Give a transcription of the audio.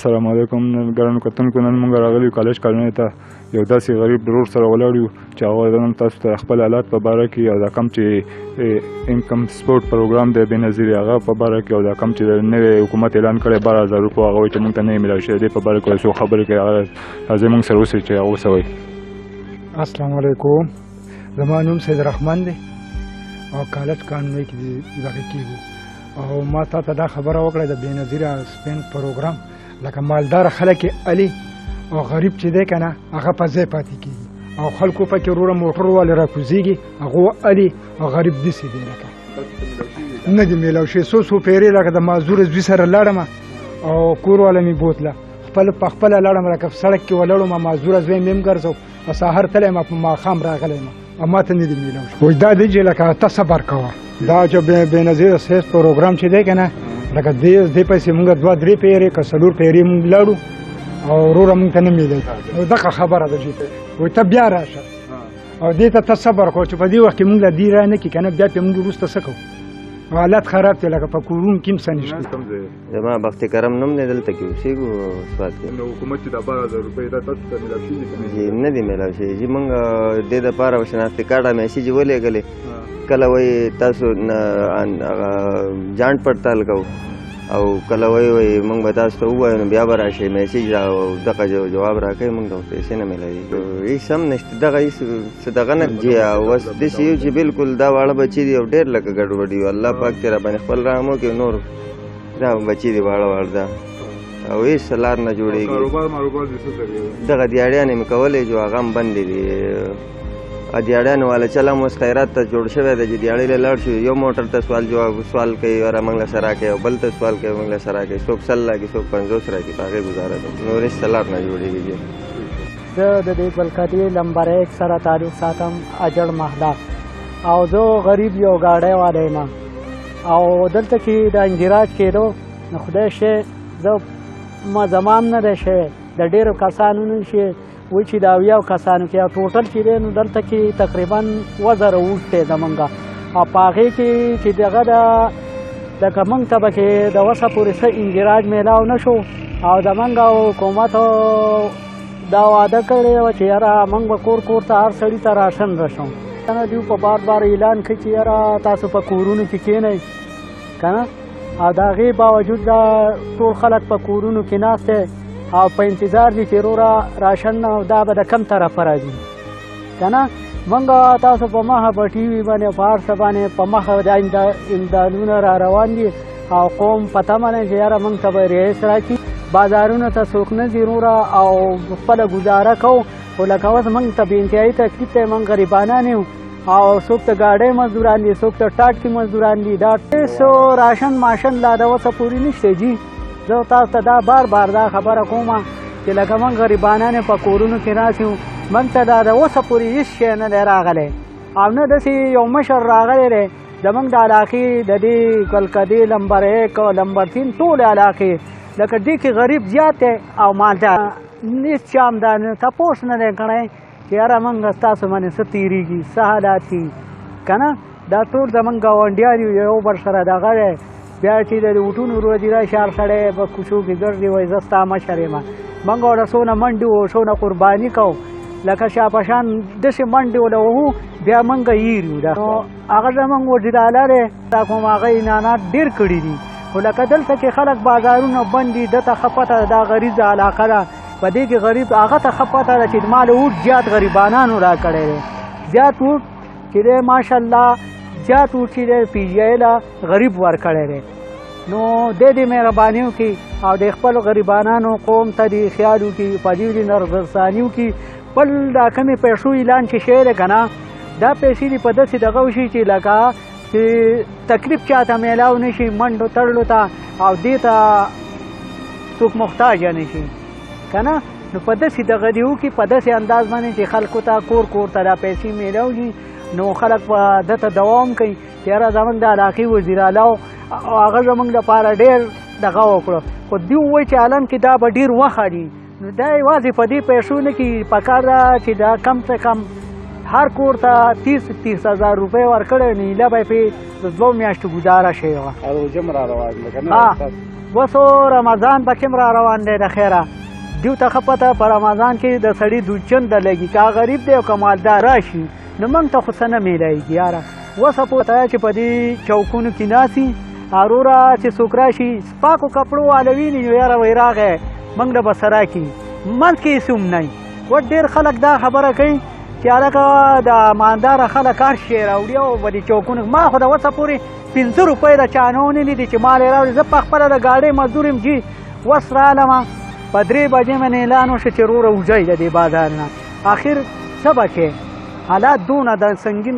السلام علیکم. ګرانو کتونکو، نن موږ راغلي یو کالج کالونۍ ته. یو داسې غریب ورور سره ولاړ یو چې هغه نن تاسو ته خپل حالات په باره کې او دا کم چې انکم سپورټ پروګرام دی بېنظیر هغه په باره کې او دا کم چې نوی حکومت اعلان کړی 12,000 روپو هغه وایي چې موږ ته نه یې میلاو شوی دی په باره کې څو خبرې کوي. هغه راځئ موږ سره اوسئ چې هغه څه وایي. السلام علیکم. زما نوم سید رحمان دی او کالج کالونۍ کې دغه کېږو او ما تا ته دا خبره وکړه د بېنظیره سپین پروګرام لکه مالدار خلک علي او غریب چې دی که نه هغه په ځای پاتې کېږي او خلکو پکې وروره موټر والې راکوزېږي هغه علي او غریب داسې دی لکه نه دي میلاو شوي. څو پیرې لکه د معذور زوی سره لاړم او کور والا مې بوتله په خپله لاړم لکه په سړک کې ولاړم معذوره زوی مې هم ګرځو او سهار تللی م په ماښام راغلی م او ما ته نه دي میلاو شوي. وایي دا دی چې لکه ته صبر کوه دا چې بېنظیره سیس پروګرام چې دی که نه لکه دې پیسې مونږ 2-3 پیرې که 4 پیرې مونږ لاړو او وروره مونږ ته نه میلی. نو دغه خبره ده چې وایي ته بیا راشه او دې ته صبر کوه چې په دې وخت کې مونږ له دې را نه کړي که نه بیا پرې مونږ وروسته څه کوو. حالت خراب دی لکه په کورونو کې هم څه نشته. زما بخت کرم نوم دی دلته کې اوسېږو سوات کې. نو حکومت چې دا 12,000 روپۍ دا تاسو ته میلاو شوي دي نه دي میلاو شوي جي مونږ دې دپاره شناختي کارډ میسیج ولېږلې کله وایي تاسو جانچ پڑتال کوو او کله وایي مونږ به تاسو ته ووایو نو بیا به راشئ میسیج را دغه جواب راکوي مونږ ته پیسې نه میلاوي. هېڅ هم نشته دغه هېڅ څه دغه نه چې اوس داسې یو چې بلکل دا واړه بچي دي او ډېر لکه ګډوډي وي. الله پاک دې را باندې خپل رحم وکړي. نور دا بچي دي واړه دا او هېڅ لار نه جوړېږي. دغه دیاړیانې مې کولې چې هغه هم بندې دي. دیاړیانو والا چل هم اوس خیرات ته جوړ شوی دی چې دیاړۍ له لاړ شو یو موټر ته سوال کوي او موږ له سره راکوي او بل ته سوال کوي موږ له سره راکوي. څوک 100 راکوي څوک 50 راکوي په هغې ګزاره کوي. نور هېڅ لار نه جوړېږي. زه د دې ګلکدې نمبر 1 سره تعلق ساتم اجړ محله او زه غریب یو ګاډی والا یم او دلته چې د انجراج کېدو نو خدای شی زه زما هم نه دی شوی د ډېرو کسانو نه شي وایي چې د 70 کسانو کې او ټوټل چې دی نو دلته کې تقریبا 2,000 اوږد دی زمونږ او په هغې کې چې دغه لکه موږ ته به کې د وسه پورې څه انجراج میلاو نه شو او زمونږ حکومت دا وعده کړې وه چې یاره موږ به کور کور ته هر سړي ته راشن رسو که نه دوی په بار بار اعلان کړي چې یاره تاسو په کورونو کې کښېنئ که نه او د هغې باوجود دا ټول خلک په کورونو کې ناست دی او په انتظار دي چې وروره راشن دا به د کم طرفه راځي که نه. موږ تاسو په مخه په ټي وي باندې په هر څه باندې په مخه دا امدادونه را روان دي او قوم په تمه دی چې یاره موږ ته به رئیس راکړي. بازارونو ته څوک نه ځي وروره او خپله ګزاره کوو خو لکه اوس موږ ته بې انتهایي تکلیف دی. موږ غریبانان یو او څوک ته ګاډۍ مزدوران دي څوک ته ټاټ کې مزدوران دي. دا څو راشن ماشن لا د اوسه پورې نشته جي. زه تاسو ته دا بار دا خبره کوم چې لکه موږ غریبانان په کورونو کې ناست یو موږ ته دا د اوسه پورې هېڅ شی نه دی راغلی او نه داسې یو مشر راغلی دی زموږ د علاقې د دې کلکدې نمبر 1 او نمبر 3 ټولې علاقې لکه دې کې غریب زیات دی او مالدار هېڅ چا هم دا تپوس نه دی کړی چې یاره موږ ستاسو باندې څه تېرېږي څه حالات دي که نه. دا ټول زموږ ګاونډیان یو بل سره دغه دی. بیا چې د وټونو روزي راشي هر سړی په کوڅو کې ګرځي وایي زه ستا مشر یم. موږ ورته څونه منډې وو څونه قرباني کوو لکه شاپشان داسې منډې وله وهو بیا موږ هیر یو. نو هغه زموږ وزیر اعلی دی دا کوم هغه اعلانات ډېر کړي دي خو لکه دلته کې خلک بازارونه بند دي. ده ته ښه پته ده دا غریزه علاقه ده په دې کې غریب هغه ته ښه پته ده چې ما له اوټ زیات غریبانانو را کړی دی. زیات اوټ چې دی ماشاءالله زیات اوټ چې دی پي جي آی له غریب ورکړی دی. نو دې مهرباني وکړي او د خپل غریبانانو قوم ته دې خیال وکړي په دې نظرثاني وکړي. بل دا کمې پیسو اعلان چې شوی دی که نه دا پیسې دې په داسې دغه وشي چې لکه چې تکلیف چاته میلاو نه شي منډو تړلو ته او دې ته څوک محتاجه نه شي که نه. نو په داسې دغه دې وکړي په داسې انداز باندې چې خلکو ته کور کور ته دا پیسې میلاو شي نو خلک به ده ته دوام کوي چې یاره زموږ د علاقې وزیر اعلی او هغه زموږ لپاره ډېر دغه وکړو خو دوی ووایي چې عالم کې دا به ډېر وخه دي. نو دا یوازې په دې پیسو نه کې پکار ده چې دا کم څه کم هر کور ته 30,000 روپۍ ورکړی نو ایله به یې پرې د 2 میاشتو ګزاره شوې وه. وسو رمضان پکې هم را روان دی د خیره دیو ته ښه پته په رمضان کې د سړي دوجن د لګي که غریب دی او که مالدار راشي نو موږ ته خو څه نه میلایږي یاره اوسه پوه چې په دې چوکونو کې ناسي اروره چې څوک راشي پاکو کپړو والا ویني نو یاره وایي راغی موږ له به څه راکړي منځ کې هېڅ هم نه وي ډېر خلک دا خبره کوي چې هلکه د مالداره خلک هر شی راوړي او په دې چوکونو ما خو د اوسه پورې 5 روپۍ د چا نه ونه لیدي چې مال یې راوړي زه په خپله د ګاډۍ مزدور یم جي اوس رالمه په 3 بجې مې اعلان وشو چې وروره وځئ د دې بازار نه اخر څه به کې حالات دونه د سنګین